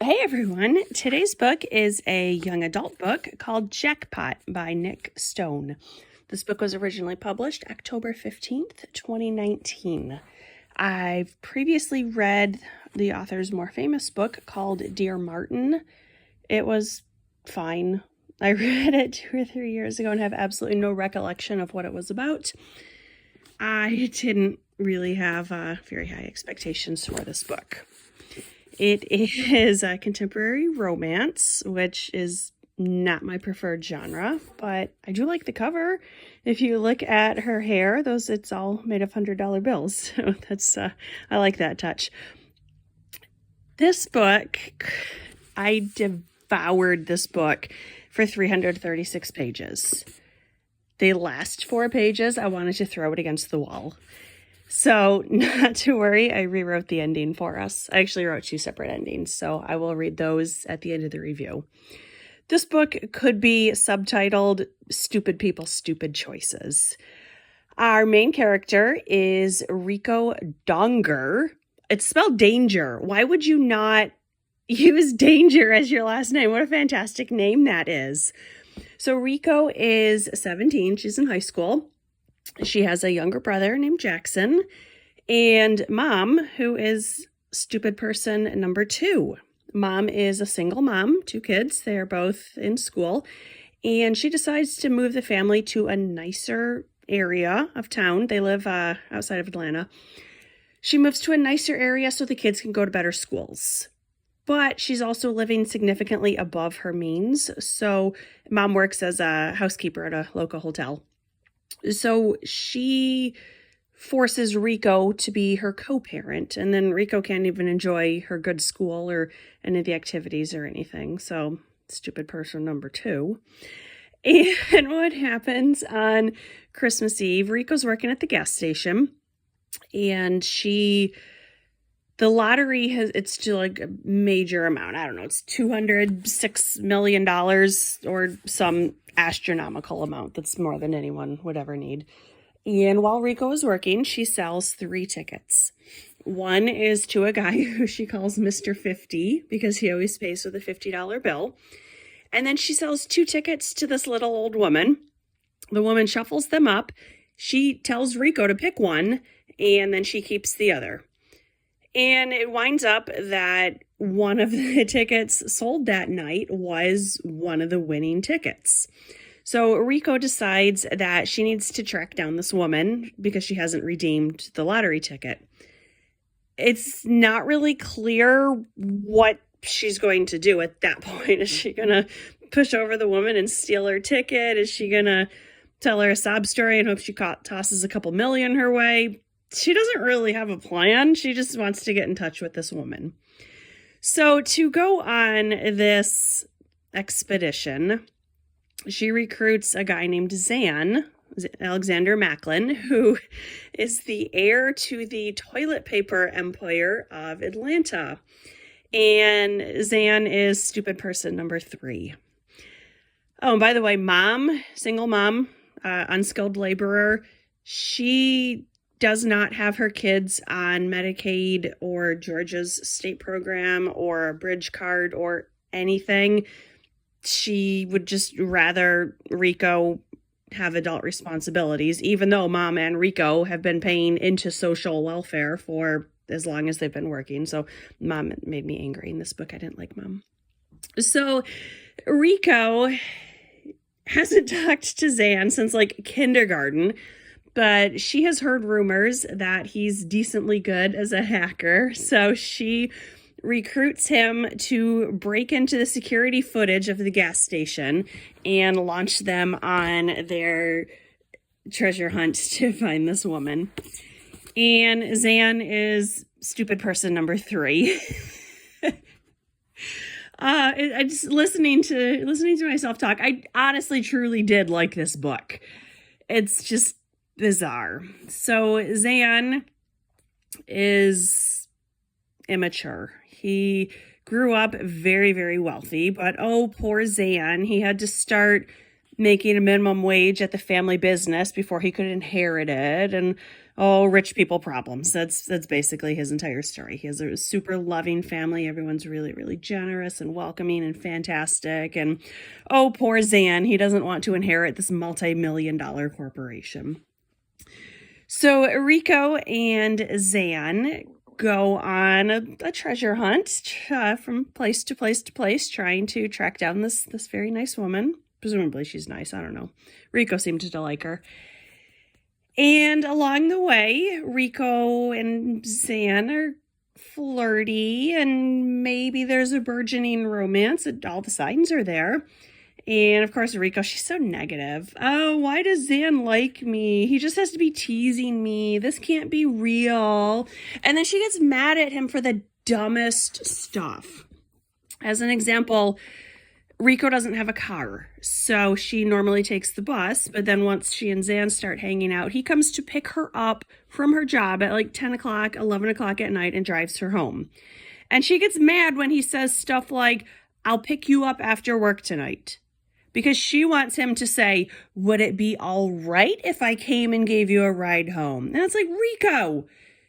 Hey everyone, today's book is a young adult book called Jackpot by Nic Stone. This book was originally published October 15th, 2019. I've previously read the author's more famous book called Dear Martin. It was fine. I read it 2 or 3 years ago and have absolutely no recollection of what it was about. I didn't really have very high expectations for this book. It is a contemporary romance, which is not my preferred genre, but I do like the cover. If you look at her hair, it's all made of $100 bills. So I like that touch. This book, I devoured this book for 336 pages. The last 4 pages, I wanted to throw it against the wall. So not to worry, I rewrote the ending for us. I actually wrote 2 separate endings, so I will read those at the end of the review. This book could be subtitled Stupid People, Stupid Choices. Our main character is Rico Donger. It's spelled danger. Why would you not use danger as your last name? What a fantastic name that is. So Rico is 17. She's in high school. She has a younger brother named Jackson and mom, who is stupid person number 2. Mom is a single mom, 2 kids. They are both in school, and she decides to move the family to a nicer area of town. They live outside of Atlanta. She moves to a nicer area so the kids can go to better schools. But she's also living significantly above her means. So mom works as a housekeeper at a local hotel. So she forces Rico to be her co-parent, and then Rico can't even enjoy her good school or any of the activities or anything. So stupid person number 2. And what happens on Christmas Eve, Rico's working at the gas station, and the lottery it's still like a major amount. I don't know, it's $206 million or some astronomical amount that's more than anyone would ever need. And while Rico is working, she sells 3 tickets. One is to a guy who she calls Mr. 50 because he always pays with a $50 bill. And then she sells 2 tickets to this little old woman. The woman shuffles them up. She tells Rico to pick one, and then she keeps the other. And it winds up that one of the tickets sold that night was one of the winning tickets. So Rico decides that she needs to track down this woman because she hasn't redeemed the lottery ticket. It's not really clear what she's going to do at that point. Is she going to push over the woman and steal her ticket? Is she going to tell her a sob story and hope she tosses a couple million her way? She doesn't really have a plan. She just wants to get in touch with this woman. So to go on this expedition, she recruits a guy named Alexander Macklin, who is the heir to the toilet paper empire of Atlanta. And Zan is stupid person number 3. Oh, and by the way, mom, single mom, unskilled laborer, she does not have her kids on Medicaid or Georgia's state program or a bridge card or anything. She would just rather Rico have adult responsibilities, even though mom and Rico have been paying into social welfare for as long as they've been working. So mom made me angry in this book. I didn't like mom. So Rico hasn't talked to Zan since like kindergarten, but she has heard rumors that he's decently good as a hacker. So she recruits him to break into the security footage of the gas station and launch them on their treasure hunt to find this woman. And Zan is stupid person number 3. I just listening to myself talk, I honestly truly did like this book. It's just bizarre. So Zan is immature. He grew up very, very wealthy, but oh, poor Zan. He had to start making a minimum wage at the family business before he could inherit it. And Oh, rich people problems. That's basically his entire story. He has a super loving family. Everyone's really, really generous and welcoming and fantastic. And oh, poor Zan. He doesn't want to inherit this multi-million-dollar corporation. So Rico and Zan go on a treasure hunt from place to place to place, trying to track down this very nice woman. Presumably she's nice. I don't know. Rico seemed to like her. And along the way, Rico and Zan are flirty, and maybe there's a burgeoning romance. All the signs are there. And of course, Rico, she's so negative. Oh, why does Zan like me? He just has to be teasing me. This can't be real. And then she gets mad at him for the dumbest stuff. As an example, Rico doesn't have a car, so she normally takes the bus, but then once she and Zan start hanging out, he comes to pick her up from her job at like 10 o'clock, 11 o'clock at night and drives her home. And she gets mad when he says stuff like, I'll pick you up after work tonight. Because she wants him to say, would it be all right if I came and gave you a ride home? And it's like, Rico,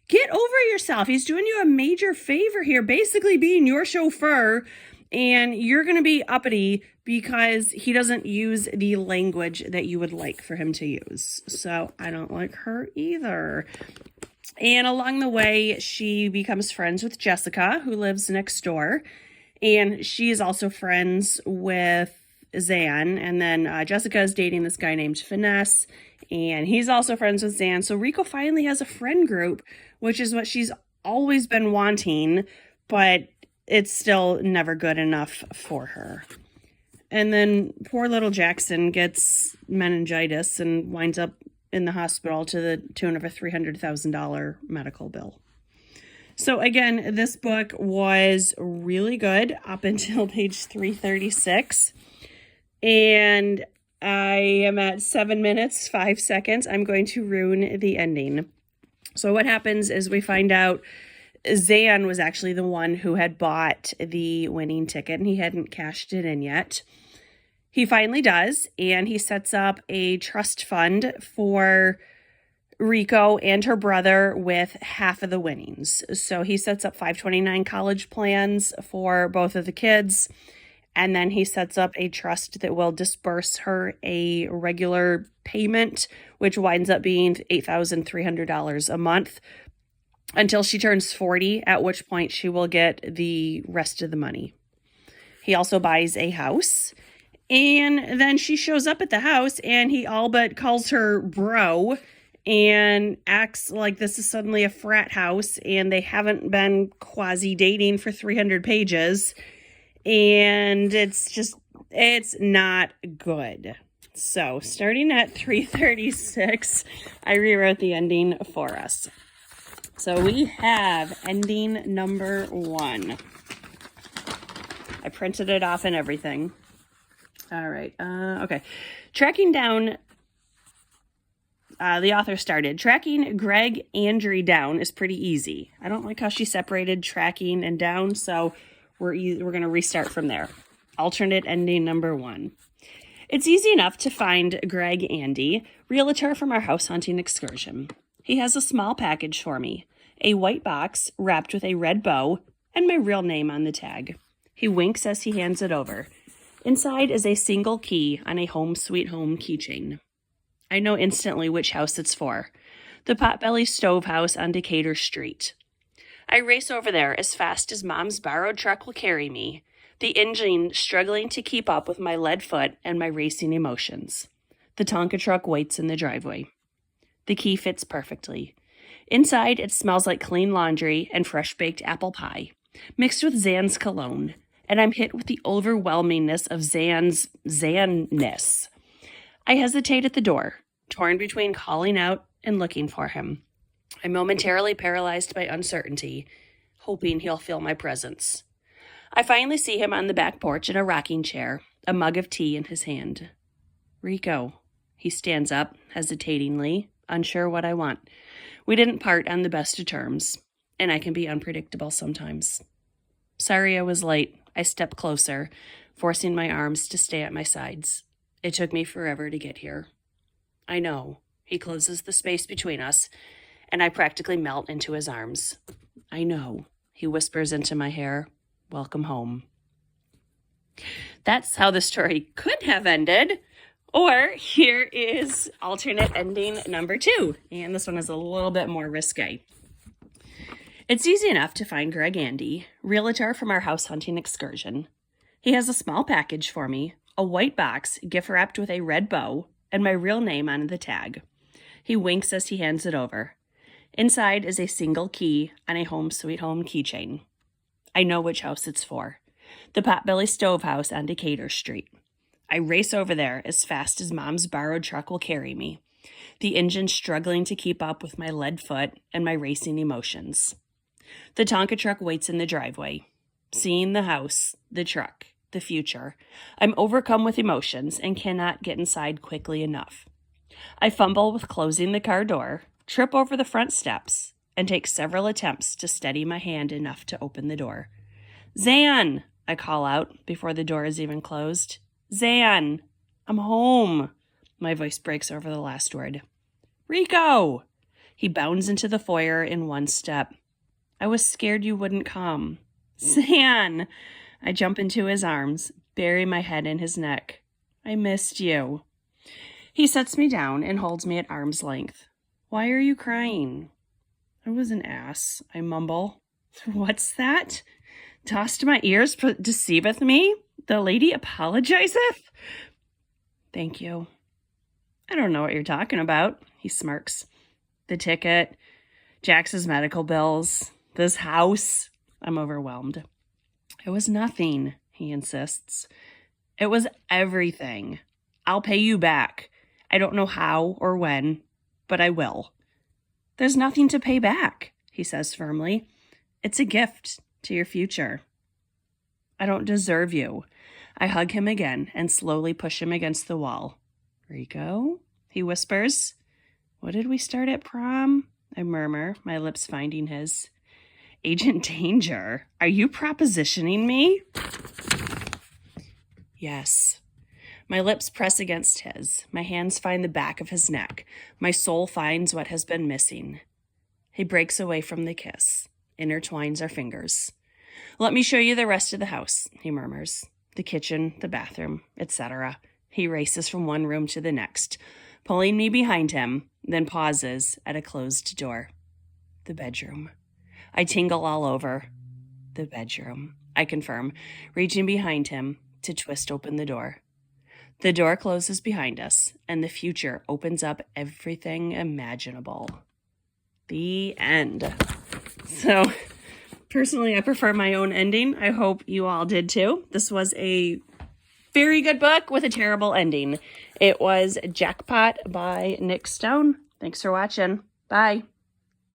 get over yourself. He's doing you a major favor here, basically being your chauffeur. And you're going to be uppity because he doesn't use the language that you would like for him to use. So I don't like her either. And along the way, she becomes friends with Jessica, who lives next door. And she is also friends with Zan. And then Jessica is dating this guy named Finesse. And he's also friends with Zan. So Rico finally has a friend group, which is what she's always been wanting. But it's still never good enough for her. And then poor little Jackson gets meningitis and winds up in the hospital to the tune of a $300,000 medical bill. So again, this book was really good up until page 336. And I am at 7 minutes, 5 seconds. I'm going to ruin the ending. So what happens is we find out Zan was actually the one who had bought the winning ticket, and he hadn't cashed it in yet. He finally does, and he sets up a trust fund for Rico and her brother with half of the winnings. So he sets up 529 college plans for both of the kids, and then he sets up a trust that will disburse her a regular payment, which winds up being $8,300 a month, until she turns 40, at which point she will get the rest of the money. He also buys a house, and then she shows up at the house, and he all but calls her bro and acts like this is suddenly a frat house, and they haven't been quasi-dating for 300 pages, and it's not good. So, starting at 336, I rewrote the ending for us. So we have ending number 1. I printed it off and everything. All right. Okay. Tracking down, the author started. Tracking Greg Andry down is pretty easy. I don't like how she separated tracking and down, so we're going to restart from there. Alternate ending number 1. It's easy enough to find Greg Andy, realtor from our house hunting excursion. He has a small package for me, a white box wrapped with a red bow and my real name on the tag. He winks as he hands it over. Inside is a single key on a Home Sweet Home keychain. I know instantly which house it's for. The Potbelly Stove House on Decatur Street. I race over there as fast as Mom's borrowed truck will carry me, the engine struggling to keep up with my lead foot and my racing emotions. The Tonka truck waits in the driveway. The key fits perfectly. Inside, it smells like clean laundry and fresh-baked apple pie, mixed with Zan's cologne, and I'm hit with the overwhelmingness of Zan's Zanness. I hesitate at the door, torn between calling out and looking for him. I'm momentarily paralyzed by uncertainty, hoping he'll feel my presence. I finally see him on the back porch in a rocking chair, a mug of tea in his hand. Rico. He stands up, hesitatingly, unsure what I want. We didn't part on the best of terms, and I can be unpredictable sometimes. Sorry I was late. I step closer, forcing my arms to stay at my sides. It took me forever to get here. I know. He closes the space between us, and I practically melt into his arms. I know, he whispers into my hair. Welcome home. That's how the story could have ended. Or here is alternate ending number 2. And this one is a little bit more risque. It's easy enough to find Greg Andy, realtor from our house hunting excursion. He has a small package for me, a white box gift wrapped with a red bow, and my real name on the tag. He winks as he hands it over. Inside is a single key on a Home Sweet Home keychain. I know which house it's for. The Potbelly Stove House on Decatur Street. I race over there as fast as Mom's borrowed truck will carry me, the engine struggling to keep up with my lead foot and my racing emotions. The Tonka truck waits in the driveway. Seeing the house, the truck, the future, I'm overcome with emotions and cannot get inside quickly enough. I fumble with closing the car door, trip over the front steps, and take several attempts to steady my hand enough to open the door. Zan, I call out before the door is even closed. Zan, I'm home. My voice breaks over the last word. Rico! He bounds into the foyer in one step. I was scared you wouldn't come. Zan! I jump into his arms, bury my head in his neck. I missed you. He sets me down and holds me at arm's length. Why are you crying? I was an ass, I mumble. What's that? Tossed my ears deceiveth me? The lady apologizeth? Thank you. I don't know what you're talking about, he smirks. The ticket, Jax's medical bills, this house. I'm overwhelmed. It was nothing, he insists. It was everything. I'll pay you back. I don't know how or when, but I will. There's nothing to pay back, he says firmly. It's a gift to your future. I don't deserve you. I hug him again and slowly push him against the wall. Rico, he whispers. What did we start at prom? I murmur, my lips finding his. Agent Danger, are you propositioning me? Yes. My lips press against his. My hands find the back of his neck. My soul finds what has been missing. He breaks away from the kiss, intertwines our fingers. Let me show you the rest of the house, he murmurs. The kitchen, the bathroom, etc. He races from one room to the next, pulling me behind him, then pauses at a closed door. The bedroom. I tingle all over. The bedroom, I confirm, reaching behind him to twist open the door. The door closes behind us, and the future opens up everything imaginable. The end. So, personally, I prefer my own ending. I hope you all did too. This was a very good book with a terrible ending. It was Jackpot by Nic Stone. Thanks for watching. Bye.